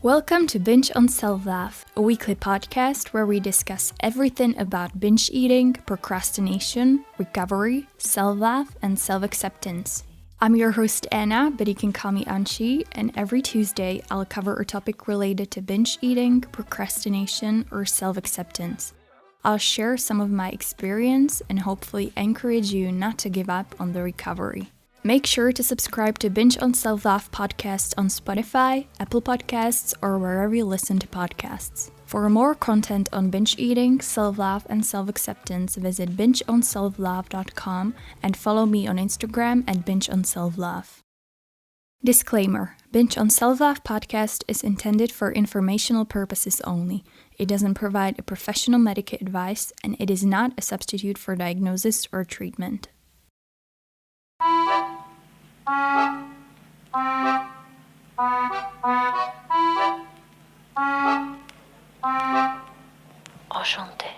Welcome to Binge on Self-Love, a weekly podcast where we discuss everything about binge eating, procrastination, recovery, self-love, and self-acceptance. I'm your host Anna, but you can call me Anchi, and every Tuesday I'll cover a topic related to binge eating, procrastination, or self-acceptance. I'll share some of my experience and hopefully encourage you not to give up on the recovery. Make sure to subscribe to Binge on Self-Love podcast on Spotify, Apple Podcasts, or wherever you listen to podcasts. For more content on binge eating, self-love, and self-acceptance, visit bingeonselflove.com and follow me on Instagram at bingeonselflove. Disclaimer: Binge on Self-Love podcast is intended for informational purposes only. It doesn't provide a professional medical advice, and it is not a substitute for diagnosis or treatment. Enchanté.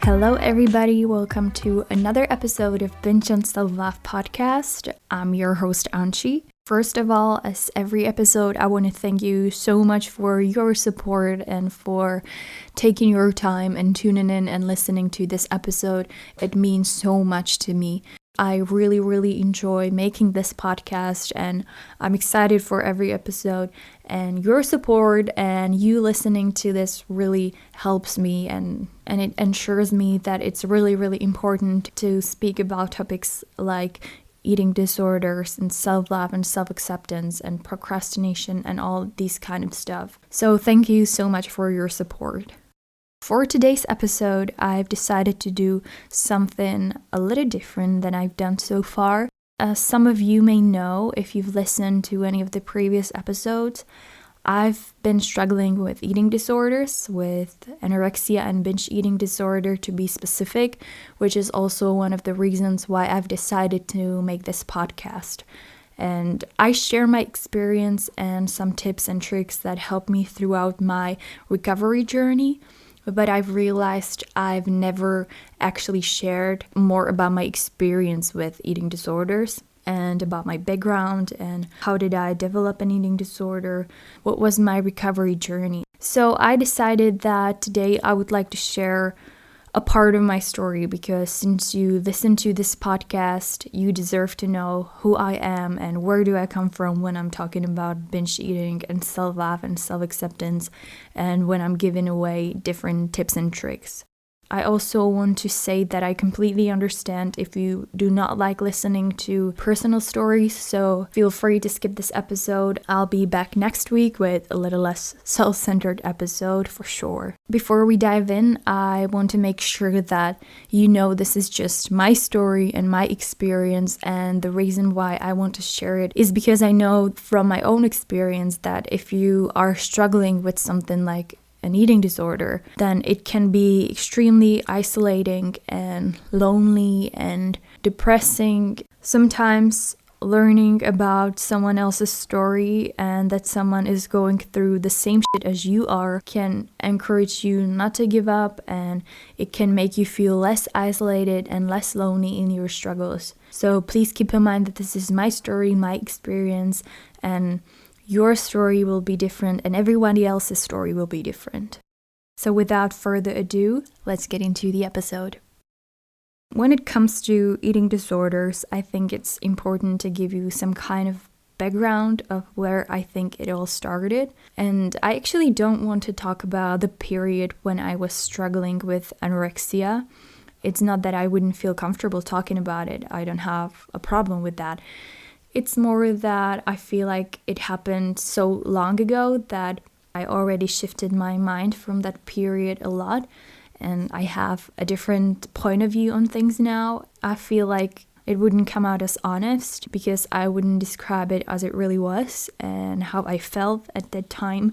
Hello everybody, welcome to another episode of Binge on Self-Love podcast. I'm your host Anchi. First of all, as every episode, I want to thank you so much for your support and for taking your time and tuning in and listening to this episode. It means so much to me. I really enjoy making this podcast, and I'm excited for every episode, and your support and you listening to this really helps me, and it ensures me that it's really important to speak about topics like eating disorders and self-love and self-acceptance and procrastination and all these kind of stuff. So thank you so much for your support. For today's episode, I've decided to do something a little different than I've done so far. As some of you may know, if you've listened to any of the previous episodes, I've been struggling with eating disorders, with anorexia and binge eating disorder to be specific, which is also one of the reasons why I've decided to make this podcast. And I share my experience and some tips and tricks that helped me throughout my recovery journey. But I've realized I've never actually shared more about my experience with eating disorders and about my background and how did I develop an eating disorder, what was my recovery journey. So I decided that today I would like to share a part of my story, because since you listen to this podcast, you deserve to know who I am and where do I come from when I'm talking about binge eating and self-love and self-acceptance, and when I'm giving away different tips and tricks. I also want to say that I completely understand if you do not like listening to personal stories, so feel free to skip this episode. I'll be back next week with a little less self-centered episode for sure. Before we dive in, I want to make sure that you know this is just my story and my experience, and the reason why I want to share it is because I know from my own experience that if you are struggling with something like an eating disorder, then it can be extremely isolating and lonely and depressing. Sometimes learning about someone else's story and that someone is going through the same shit as you are can encourage you not to give up, and it can make you feel less isolated and less lonely in your struggles. So please keep in mind that this is my story, my experience, and your story will be different and everybody else's story will be different. So without further ado, let's get into the episode. When it comes to eating disorders, I think it's important to give you some kind of background of where I think it all started. And I actually don't want to talk about the period when I was struggling with anorexia. It's not that I wouldn't feel comfortable talking about it. I don't have a problem with that. It's more that I feel like it happened so long ago that I already shifted my mind from that period a lot, and I have a different point of view on things now. I feel like it wouldn't come out as honest because I wouldn't describe it as it really was and how I felt at that time,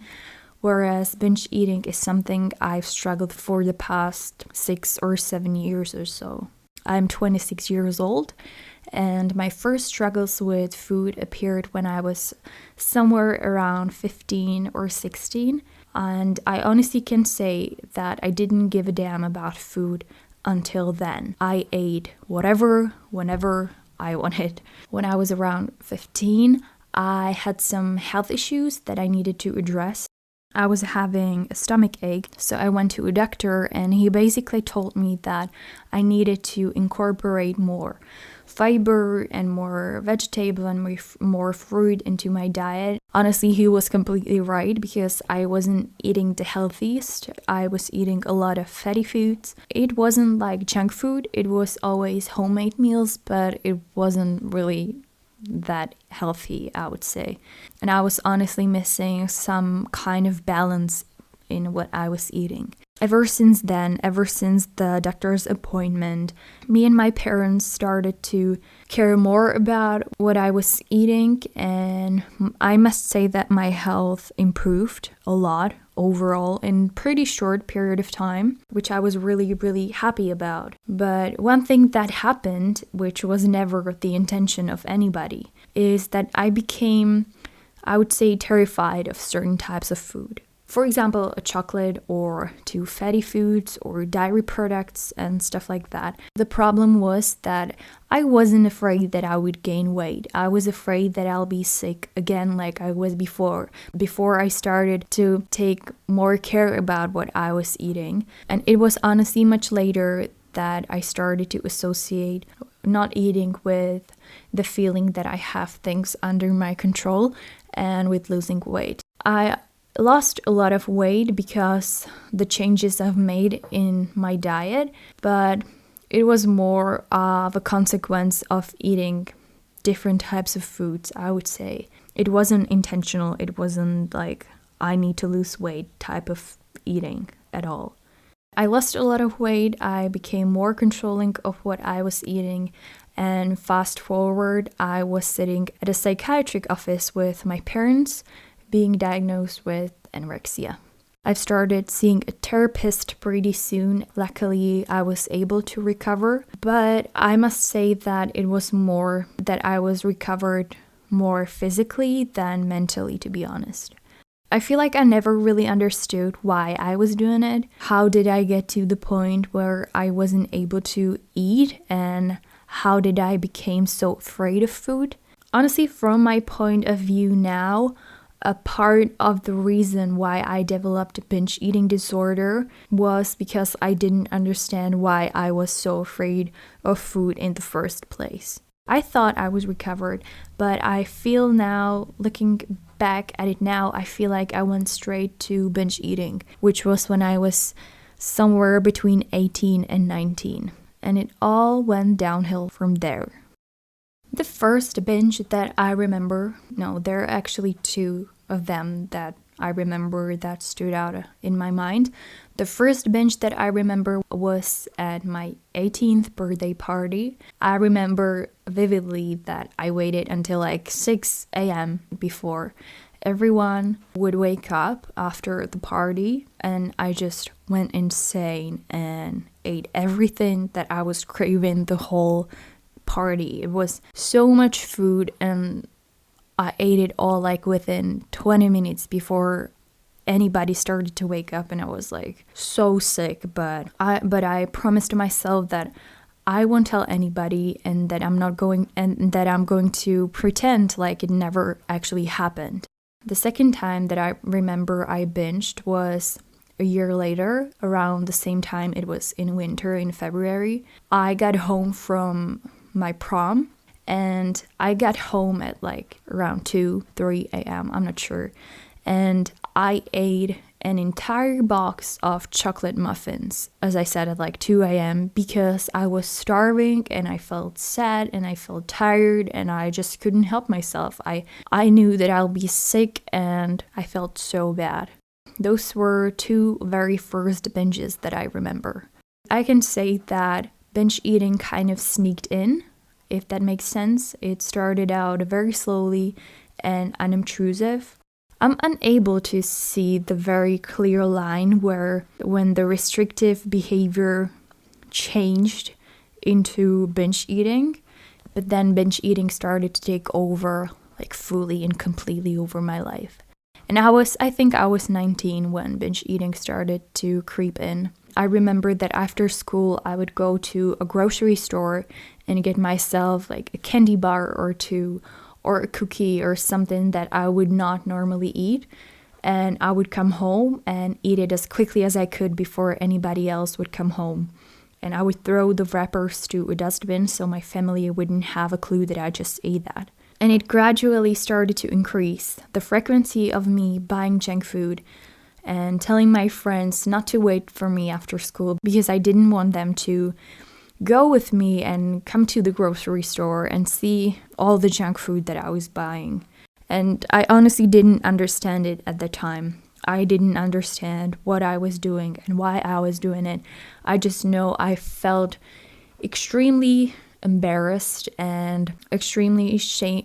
whereas binge eating is something I've struggled for the past 6 or 7 years or so. I'm 26 years old, and my first struggles with food appeared when I was somewhere around 15 or 16. And I honestly can say that I didn't give a damn about food until then. I ate whatever, whenever I wanted. When I was around 15, I had some health issues that I needed to address. I was having a stomach ache, so I went to a doctor and he basically told me that I needed to incorporate more fiber and more vegetable and more fruit into my diet. Honestly, he was completely right because I wasn't eating the healthiest. I was eating a lot of fatty foods. It wasn't like junk food, it was always homemade meals, but it wasn't really that healthy, I would say. And I was honestly missing some kind of balance in what I was eating. Ever since then, ever since the doctor's appointment, me and my parents started to care more about what I was eating, and I must say that my health improved a lot overall in pretty short period of time, which I was really, really happy about. But one thing that happened, which was never the intention of anybody, is that I became, I would say, terrified of certain types of food. For example, a chocolate or to fatty foods or dairy products and stuff like that. The problem was that I wasn't afraid that I would gain weight. I was afraid that I'll be sick again like I was before I started to take more care about what I was eating. And it was honestly much later that I started to associate not eating with the feeling that I have things under my control and with losing weight. I lost a lot of weight because the changes I've made in my diet, but it was more of a consequence of eating different types of foods, I would say. It wasn't intentional. It wasn't like I need to lose weight type of eating at all. I lost a lot of weight. I became more controlling of what I was eating. And fast forward, I was sitting at a psychiatric office with my parents, being diagnosed with anorexia. I've started seeing a therapist pretty soon. Luckily, I was able to recover, but I must say that it was more that I was recovered more physically than mentally, to be honest. I feel like I never really understood why I was doing it. How did I get to the point where I wasn't able to eat, and how did I become so afraid of food? Honestly, from my point of view now, a part of the reason why I developed a binge eating disorder was because I didn't understand why I was so afraid of food in the first place. I thought I was recovered, but I feel now, looking back at it now, I feel like I went straight to binge eating, which was when I was somewhere between 18 and 19. And it all went downhill from there. The first binge that I remember, there are actually two of them that I remember that stood out in my mind. The first binge that I remember was at my 18th birthday party. I remember vividly that I waited until like 6 a.m. before everyone would wake up after the party, and I just went insane and ate everything that I was craving the whole party. It was so much food, and I ate it all like within 20 minutes before anybody started to wake up, and I was like so sick, but I promised myself that I won't tell anybody, and that I'm going to pretend like it never actually happened. The second time that I remember I binged was a year later, around the same time. It was in winter, in February. I got home from my prom, and I got home at like around 2-3 a.m. I'm not sure. And I ate an entire box of chocolate muffins, as I said, at like 2 a.m. because I was starving and I felt sad and I felt tired and I just couldn't help myself. I knew that I'll be sick and I felt so bad. Those were two very first binges that I remember. I can say that binge eating kind of sneaked in, if that makes sense. It started out very slowly and unobtrusive. I'm unable to see the very clear line when the restrictive behavior changed into binge eating, but then binge eating started to take over, like fully and completely over my life. And I think I was 19 when binge eating started to creep in. I remember that after school, I would go to a grocery store and get myself like a candy bar or two, or a cookie or something that I would not normally eat. And I would come home and eat it as quickly as I could before anybody else would come home. And I would throw the wrappers to a dustbin so my family wouldn't have a clue that I just ate that. And it gradually started to increase, the frequency of me buying junk food and telling my friends not to wait for me after school because I didn't want them to go with me and come to the grocery store and see all the junk food that I was buying. And I honestly didn't understand it at the time. I didn't understand what I was doing and why I was doing it. I just know I felt extremely embarrassed and extremely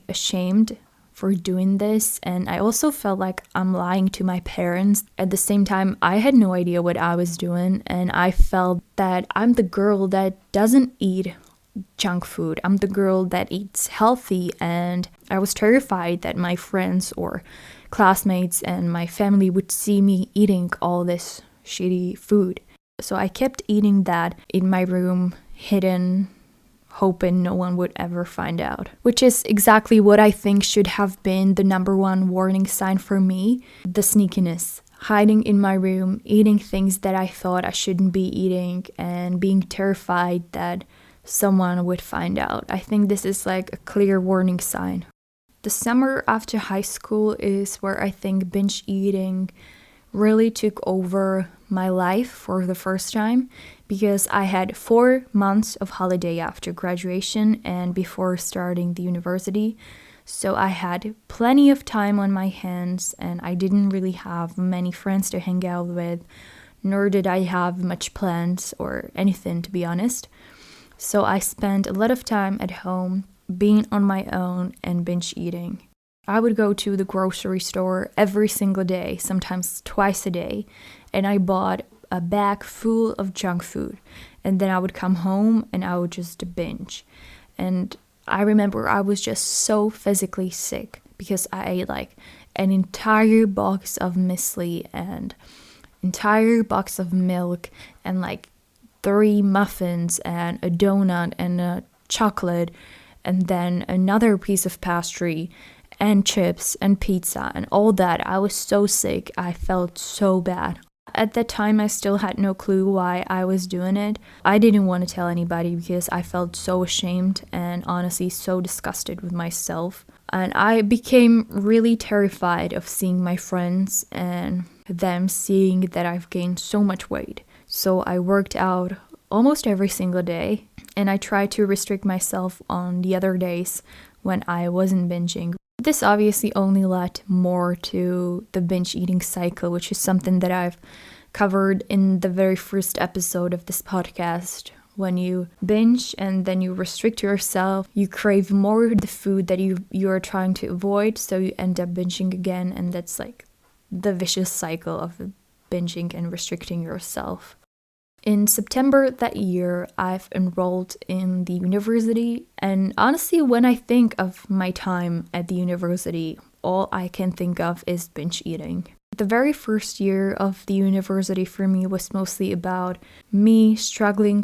ashamed for doing this. And I also felt like I'm lying to my parents. At the same time, I had no idea what I was doing. And I felt that I'm the girl that doesn't eat junk food. I'm the girl that eats healthy, and I was terrified that my friends or classmates and my family would see me eating all this shitty food. So I kept eating that in my room, hidden, hoping no one would ever find out. Which is exactly what I think should have been the number one warning sign for me, the sneakiness. Hiding in my room, eating things that I thought I shouldn't be eating, and being terrified that someone would find out. I think this is like a clear warning sign. The summer after high school is where I think binge eating really took over my life for the first time, because I had 4 months of holiday after graduation and before starting the university. So I had plenty of time on my hands, and I didn't really have many friends to hang out with, nor did I have much plans or anything, to be honest. So I spent a lot of time at home, being on my own and binge eating. I would go to the grocery store every single day, sometimes twice a day, and I bought a bag full of junk food. And then I would come home and I would just binge. And I remember I was just so physically sick because I ate like an entire box of muesli and entire box of milk and like 3 muffins and a donut and a chocolate and then another piece of pastry and chips and pizza and all that. I was so sick. I felt so bad. At that time, I still had no clue why I was doing it. I didn't want to tell anybody because I felt so ashamed and honestly so disgusted with myself. And I became really terrified of seeing my friends and them seeing that I've gained so much weight. So I worked out almost every single day, and I tried to restrict myself on the other days when I wasn't binging. This obviously only led more to the binge eating cycle, which is something that I've covered in the very first episode of this podcast. When you binge and then you restrict yourself, you crave more of the food that you are trying to avoid, so you end up binging again, and that's like the vicious cycle of binging and restricting yourself. In September that year, I've enrolled in the university, and honestly, when I think of my time at the university, all I can think of is binge eating. The very first year of the university for me was mostly about me struggling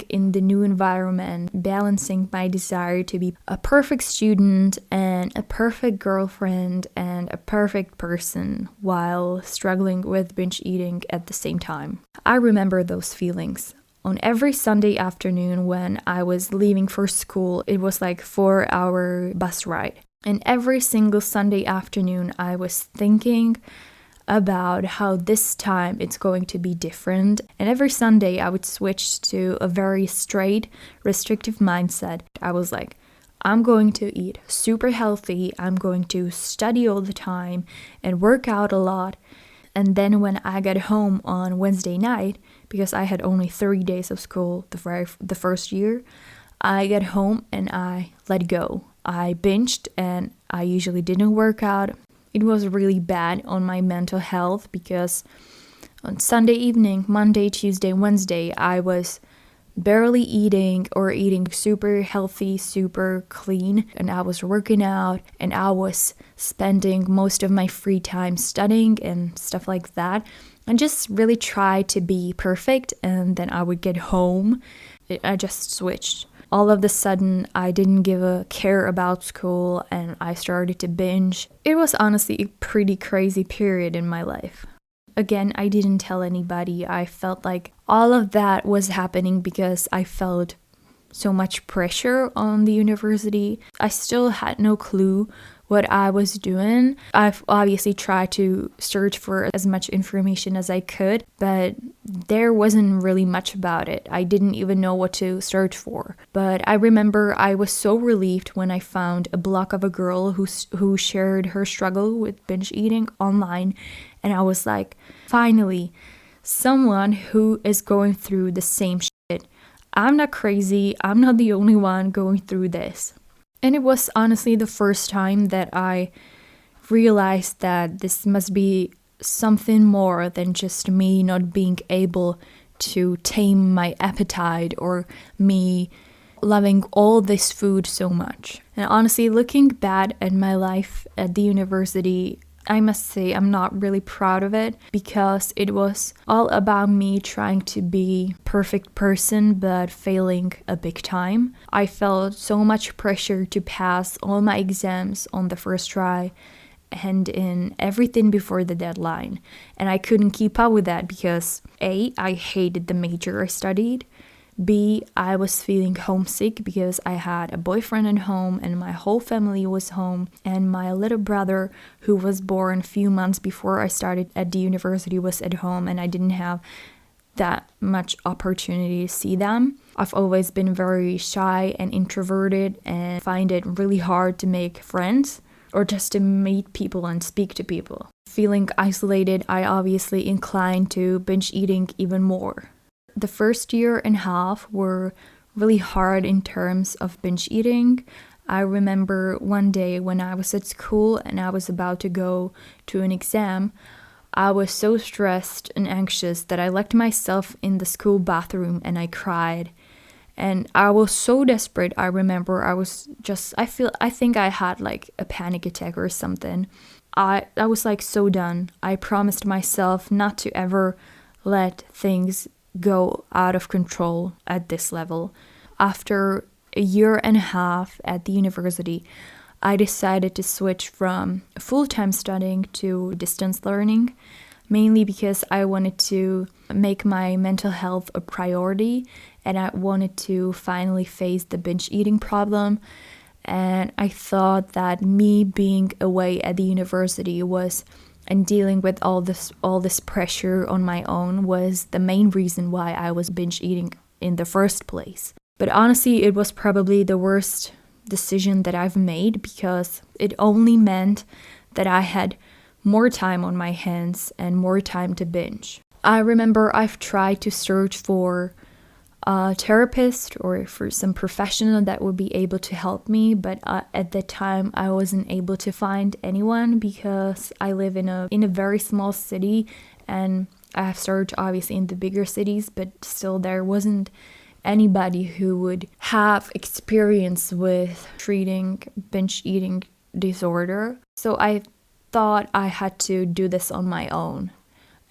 in the new environment, balancing my desire to be a perfect student and a perfect girlfriend and a perfect person while struggling with binge eating at the same time. I remember those feelings. On every Sunday afternoon when I was leaving for school, it was like 4-hour bus ride. And every single Sunday afternoon, I was thinking about how this time it's going to be different. And every Sunday, I would switch to a very straight, restrictive mindset. I was like, I'm going to eat super healthy. I'm going to study all the time and work out a lot. And then when I got home on Wednesday night, because I had only 3 days of school the first year, I got home and I let go. I binged and I usually didn't work out. It was really bad on my mental health because on Sunday evening, Monday, Tuesday, Wednesday, I was barely eating or eating super healthy, super clean, and I was working out and I was spending most of my free time studying and stuff like that, and just really tried to be perfect. And then I would get home. I just switched. all of a sudden I didn't give a care about school and I started to binge. It was honestly a pretty crazy period in my life. Again, I didn't tell anybody. I felt like all of that was happening because I felt so much pressure on the university. I still had no clue what I was doing. I've obviously tried to search for as much information as I could, but there wasn't really much about it. I didn't even know what to search for. But I remember I was so relieved when I found a blog of a girl who shared her struggle with binge eating online, and I was like, finally, someone who is going through the same shit. I'm not crazy. I'm not the only one going through this. And it was honestly the first time that I realized that this must be something more than just me not being able to tame my appetite or me loving all this food so much. And honestly, looking back at my life at the university, I must say I'm not really proud of it because it was all about me trying to be a perfect person but failing a big time. I felt so much pressure to pass all my exams on the first try and in everything before the deadline. And I couldn't keep up with that because A, I hated the major I studied. B, I was feeling homesick because I had a boyfriend at home and my whole family was home, and my little brother, who was born a few months before I started at the university, was at home, and I didn't have that much opportunity to see them. I've always been very shy and introverted and find it really hard to make friends or just to meet people and speak to people. Feeling isolated, I obviously inclined to binge eating even more. The first year and a half were really hard in terms of binge eating. I remember one day when I was at school and I was about to go to an exam, I was so stressed and anxious that I locked myself in the school bathroom and I cried. And I was so desperate. I remember I think I had like a panic attack or something. I was like so done. I promised myself not to ever let things go out of control at this level. After a year and a half at the university, I decided to switch from full-time studying to distance learning, mainly because I wanted to make my mental health a priority and I wanted to finally face the binge eating problem. And I thought that me being away at the university and dealing with all this pressure on my own was the main reason why I was binge eating in the first place. But honestly, it was probably the worst decision that I've made because it only meant that I had more time on my hands and more time to binge. I remember I've tried to search for a therapist or for some professional that would be able to help me, but at that time I wasn't able to find anyone because I live in a very small city, and I have searched obviously in the bigger cities, but still there wasn't anybody who would have experience with treating binge eating disorder. So I thought I had to do this on my own.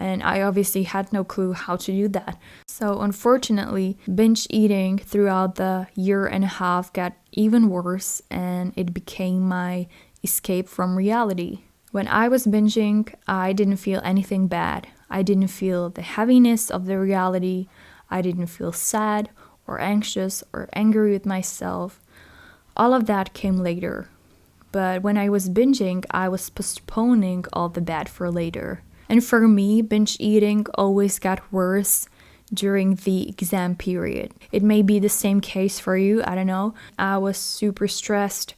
And I obviously had no clue how to do that. So unfortunately, binge eating throughout the year and a half got even worse and it became my escape from reality. When I was binging, I didn't feel anything bad. I didn't feel the heaviness of the reality. I didn't feel sad or anxious or angry with myself. All of that came later. But when I was binging, I was postponing all the bad for later. And for me, binge eating always got worse during the exam period. It may be the same case for you, I don't know. I was super stressed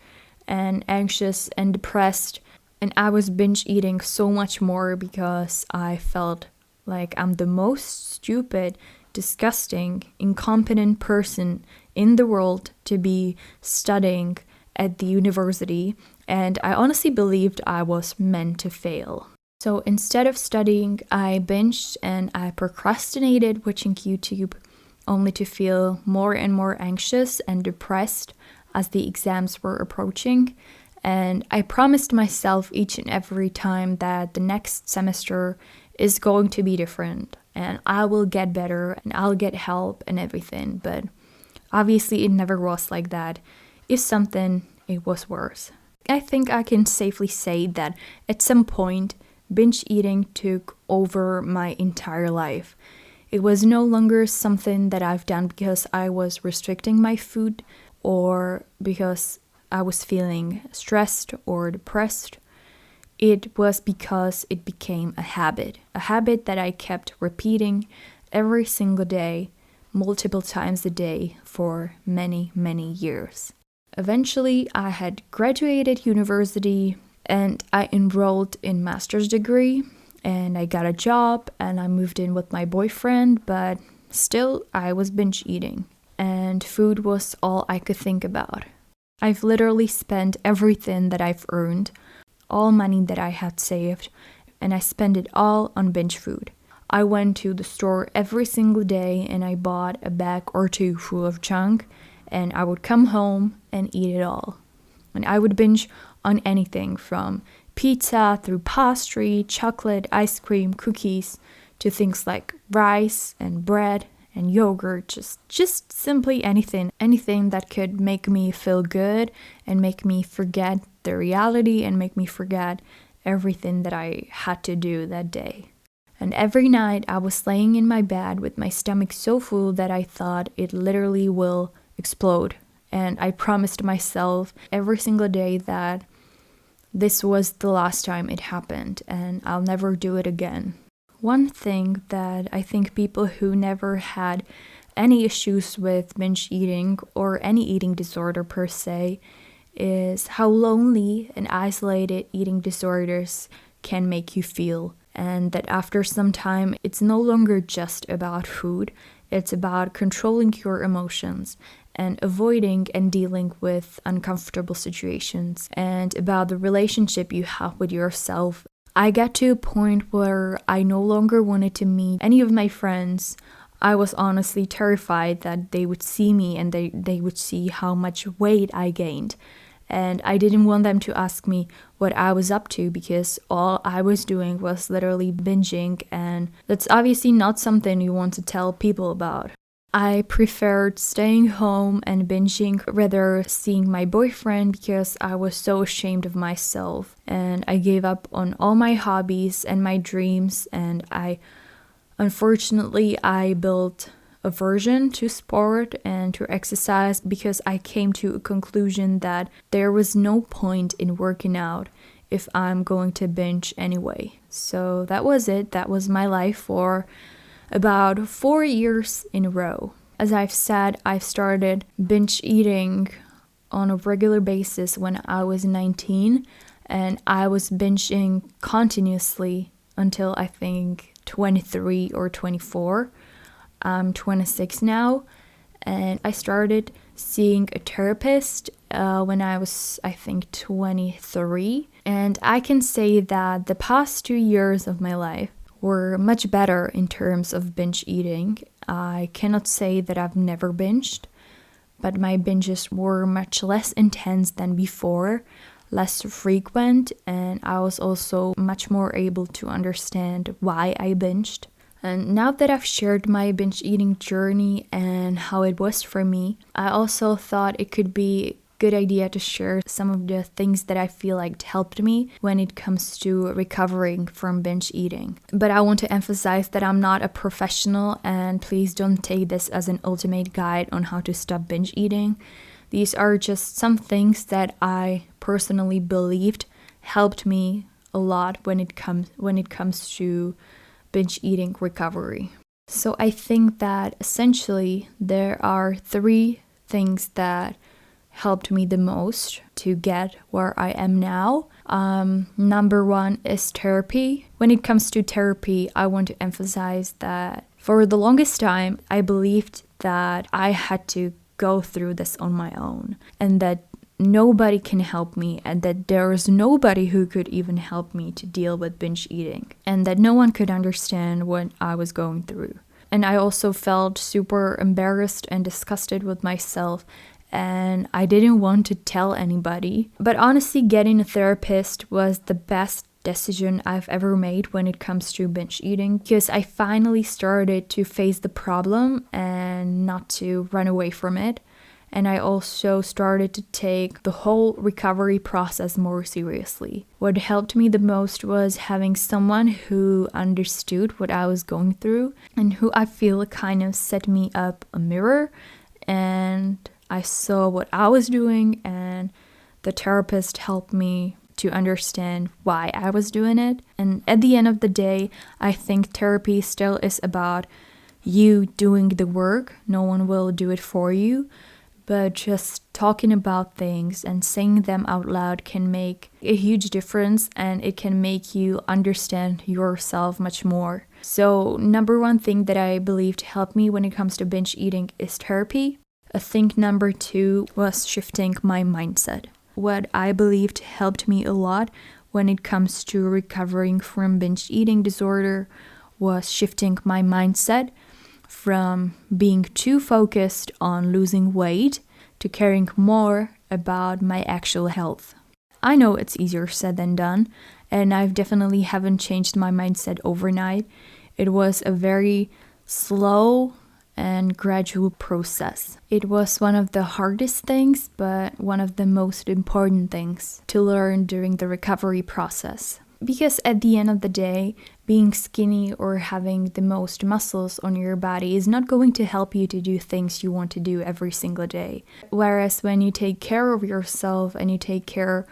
and anxious and depressed, and I was binge eating so much more because I felt like I'm the most stupid, disgusting, incompetent person in the world to be studying at the university, and I honestly believed I was meant to fail. So instead of studying, I binged and I procrastinated watching YouTube, only to feel more and more anxious and depressed as the exams were approaching. And I promised myself each and every time that the next semester is going to be different and I will get better and I'll get help and everything. But Obviously, it never was like that. If something, it was worse. I think I can safely say that at some point, binge eating took over my entire life. It was no longer something that I've done because I was restricting my food or because I was feeling stressed or depressed. It was because it became a habit that I kept repeating every single day, multiple times a day for many, many years. Eventually, I had graduated university and I enrolled in master's degree and I got a job and I moved in with my boyfriend, but still I was binge eating and food was all I could think about. I've literally spent everything that I've earned, all money that I had saved, and I spent it all on binge food. I went to the store every single day and I bought a bag or two full of junk and I would come home and eat it all. And I would binge on anything from pizza through pastry, chocolate, ice cream, cookies, to things like rice and bread and yogurt, just simply anything that could make me feel good and make me forget the reality and make me forget everything that I had to do that day. And every night I was laying in my bed with my stomach so full that I thought it literally will explode. And I promised myself every single day that this was the last time it happened and I'll never do it again. One thing that I think people who never had any issues with binge eating or any eating disorder per se is how lonely and isolated eating disorders can make you feel. And that after some time, it's no longer just about food, it's about controlling your emotions and avoiding and dealing with uncomfortable situations and about the relationship you have with yourself. I got to a point where I no longer wanted to meet any of my friends. I was honestly terrified that they would see me and they would see how much weight I gained. And I didn't want them to ask me what I was up to because all I was doing was literally binging, and that's obviously not something you want to tell people about. I preferred staying home and binging rather seeing my boyfriend because I was so ashamed of myself. And I gave up on all my hobbies and my dreams, and unfortunately I built aversion to sport and to exercise because I came to a conclusion that there was no point in working out if I'm going to binge anyway. So that was it. That was my life for about 4 years in a row. As I've said, I've started binge eating on a regular basis when I was 19, and I was binging continuously until I think 23 or 24. I'm 26 now, and I started seeing a therapist when I was, I think, 23. And I can say that the past 2 years of my life were much better in terms of binge eating. I cannot say that I've never binged, but my binges were much less intense than before, less frequent, and I was also much more able to understand why I binged. And now that I've shared my binge eating journey and how it was for me, I also thought it could be a good idea to share some of the things that I feel like helped me when it comes to recovering from binge eating. But I want to emphasize that I'm not a professional, and please don't take this as an ultimate guide on how to stop binge eating. These are just some things that I personally believed helped me a lot when it comes to binge eating recovery. So I think that essentially there are 3 things that helped me the most to get where I am now. Number 1 is therapy. When it comes to therapy, I want to emphasize that for the longest time, I believed that I had to go through this on my own and that nobody can help me, and that there is nobody who could even help me to deal with binge eating, and that no one could understand what I was going through. And I also felt super embarrassed and disgusted with myself, and I didn't want to tell anybody. But honestly, getting a therapist was the best decision I've ever made when it comes to binge eating, because I finally started to face the problem and not to run away from it. And I also started to take the whole recovery process more seriously. What helped me the most was having someone who understood what I was going through and who I feel kind of set me up a mirror, and I saw what I was doing, and the therapist helped me to understand why I was doing it. And at the end of the day, I think therapy still is about you doing the work. No one will do it for you. But just talking about things and saying them out loud can make a huge difference, and it can make you understand yourself much more. So, number one thing that I believed helped me when it comes to binge eating is therapy. I think number two was shifting my mindset. What I believed helped me a lot when it comes to recovering from binge eating disorder was shifting my mindset from being too focused on losing weight to caring more about my actual health. I know it's easier said than done, and I definitely haven't changed my mindset overnight. It was a very slow and gradual process. It was one of the hardest things, but one of the most important things to learn during the recovery process. Because at the end of the day, being skinny or having the most muscles on your body is not going to help you to do things you want to do every single day. Whereas when you take care of yourself and you take care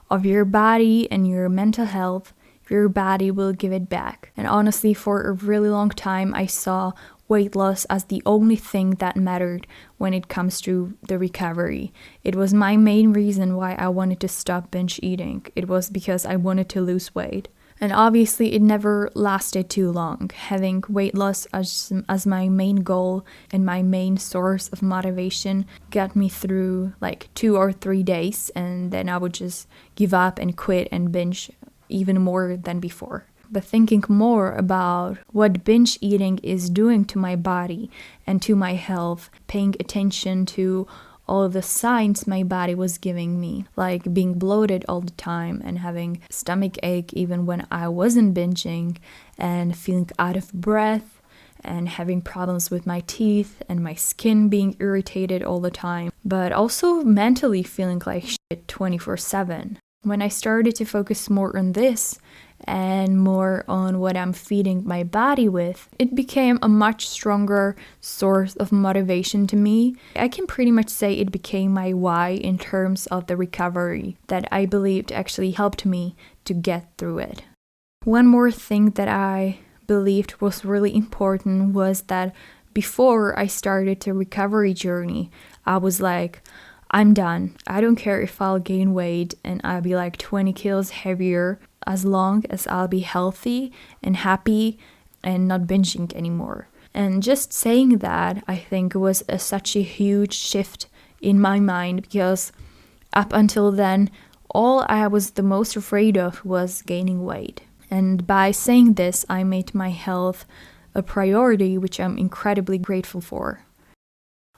of your body and your mental health, your body will give it back. And honestly, for a really long time, I saw weight loss as the only thing that mattered when it comes to the recovery. It was my main reason why I wanted to stop binge eating. It was because I wanted to lose weight. And obviously it never lasted too long. Having weight loss as my main goal and my main source of motivation got me through like 2 or 3 days, and then I would just give up and quit and binge even more than before. But thinking more about what binge eating is doing to my body and to my health, paying attention to all of the signs my body was giving me, like being bloated all the time and having stomach ache even when I wasn't binging, and feeling out of breath and having problems with my teeth and my skin being irritated all the time, but also mentally feeling like shit 24/7. When I started to focus more on this and more on what I'm feeding my body with, it became a much stronger source of motivation to me. I can pretty much say it became my why in terms of the recovery that I believed actually helped me to get through it. One more thing that I believed was really important was that before I started the recovery journey, I was like, I'm done. I don't care if I'll gain weight and I'll be like 20 kilos heavier, as long as I'll be healthy and happy and not binging anymore. And just saying that, I think, was such a huge shift in my mind, because up until then, all I was the most afraid of was gaining weight. And by saying this, I made my health a priority, which I'm incredibly grateful for.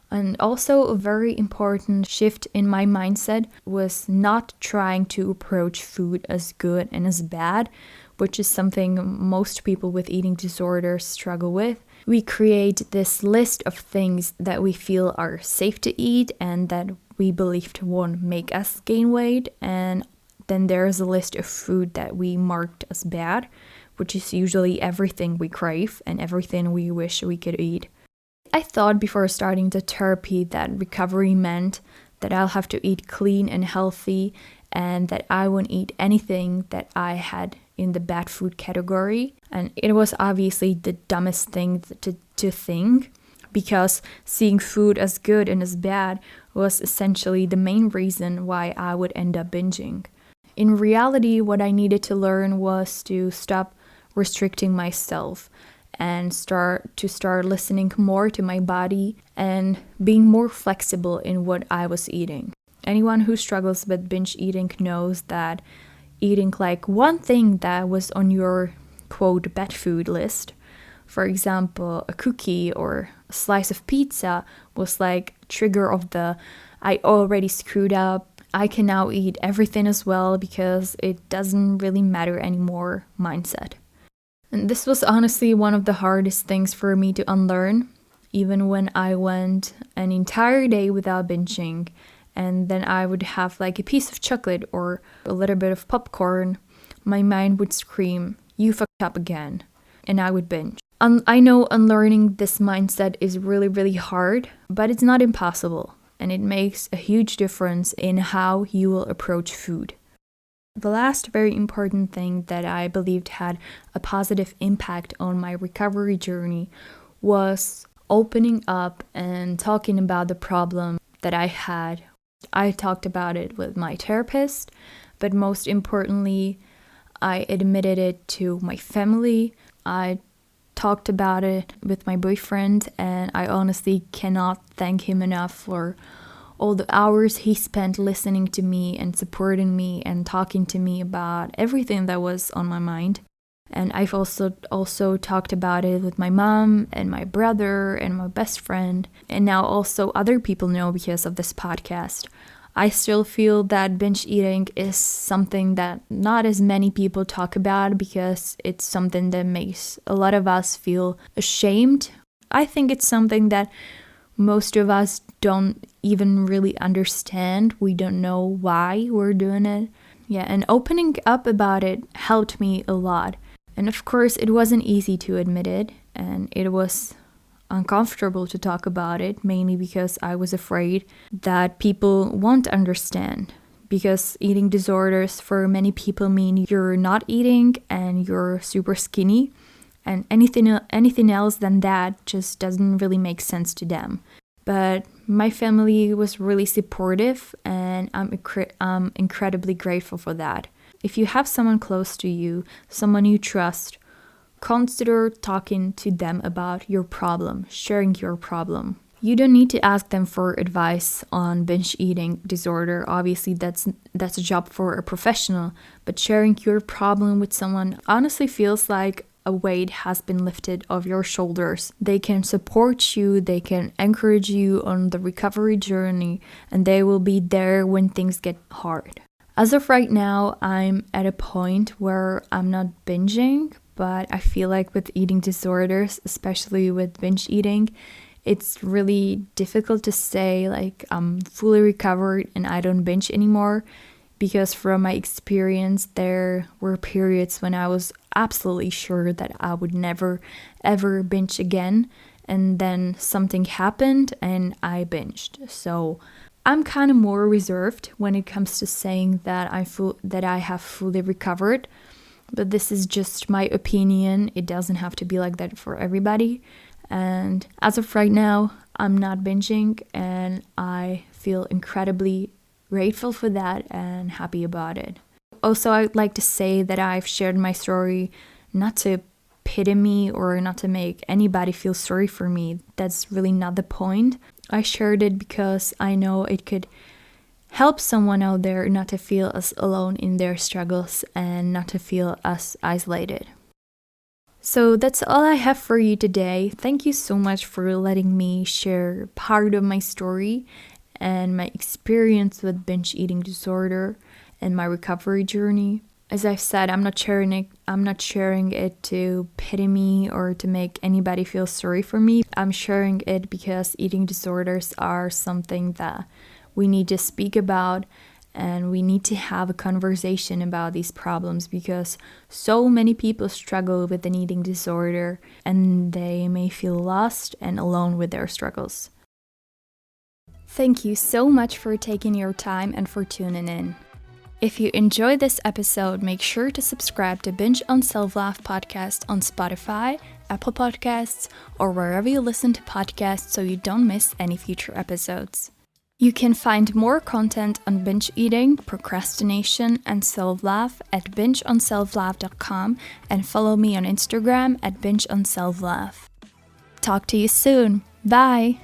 And also a very important shift in my mindset was not trying to approach food as good and as bad, which is something most people with eating disorders struggle with. We create this list of things that we feel are safe to eat and that we believe won't make us gain weight, and then there's a list of food that we marked as bad, which is usually everything we crave and everything we wish we could eat. I thought before starting the therapy that recovery meant that I'll have to eat clean and healthy, and that I won't eat anything that I had in the bad food category. And it was obviously the dumbest thing to think, because seeing food as good and as bad was essentially the main reason why I would end up binging. In reality, what I needed to learn was to stop restricting myself and start listening more to my body and being more flexible in what I was eating. Anyone who struggles with binge eating knows that eating like one thing that was on your quote bad food list, for example, a cookie or a slice of pizza, was like trigger of the I already screwed up I can now eat everything as well because it doesn't really matter anymore mindset. And this was honestly one of the hardest things for me to unlearn, even when I went an entire day without binging, and then I would have like a piece of chocolate or a little bit of popcorn, my mind would scream, "You fucked up again," and I would binge. I know unlearning this mindset is really, really hard, but it's not impossible, and it makes a huge difference in how you will approach food. The last very important thing that I believed had a positive impact on my recovery journey was opening up and talking about the problem that I had. I talked about it with my therapist, but most importantly, I admitted it to my family. I talked about it with my boyfriend, and I honestly cannot thank him enough for all the hours he spent listening to me and supporting me and talking to me about everything that was on my mind. And I've also talked about it with my mom and my brother and my best friend, and now also other people know because of this podcast. I still feel that binge eating is something that not as many people talk about because it's something that makes a lot of us feel ashamed. I think it's something that most of us don't even really understand. We don't know why we're doing it. Yeah, and opening up about it helped me a lot. And of course, it wasn't easy to admit it, and it was uncomfortable to talk about it, mainly because I was afraid that people won't understand. Because eating disorders for many people mean you're not eating and you're super skinny, and anything else than that just doesn't really make sense to them. But my family was really supportive, and I'm incredibly grateful for that. If you have someone close to you, someone you trust, consider talking to them about your problem, sharing your problem. You don't need to ask them for advice on binge eating disorder. Obviously, that's a job for a professional, but sharing your problem with someone honestly feels like a weight has been lifted off your shoulders. They can support you, they can encourage you on the recovery journey, and they will be there when things get hard. As of right now, I'm at a point where I'm not binging, but I feel like with eating disorders, especially with binge eating, it's really difficult to say like I'm fully recovered and I don't binge anymore, because from my experience, there were periods when I was absolutely sure that I would never ever binge again, and then something happened and I binged. So I'm kind of more reserved when it comes to saying that I have fully recovered, but this is just my opinion. It doesn't have to be like that for everybody. And as of right now, I'm not binging, and I feel incredibly grateful for that and happy about it. Also, I'd like to say that I've shared my story not to pity me or not to make anybody feel sorry for me. That's really not the point. I shared it because I know it could help someone out there not to feel as alone in their struggles and not to feel as isolated. So that's all I have for you today. Thank you so much for letting me share part of my story and my experience with binge eating disorder and my recovery journey. As I've said, I'm not sharing it to pity me or to make anybody feel sorry for me. I'm sharing it because eating disorders are something that we need to speak about, and we need to have a conversation about these problems, because so many people struggle with an eating disorder and they may feel lost and alone with their struggles. Thank you so much for taking your time and for tuning in. If you enjoyed this episode, make sure to subscribe to Binge on Self-Love podcast on Spotify, Apple Podcasts, or wherever you listen to podcasts so you don't miss any future episodes. You can find more content on binge eating, procrastination, and self-love at bingeonselflove.com, and follow me on Instagram at bingeonselflove. Talk to you soon. Bye!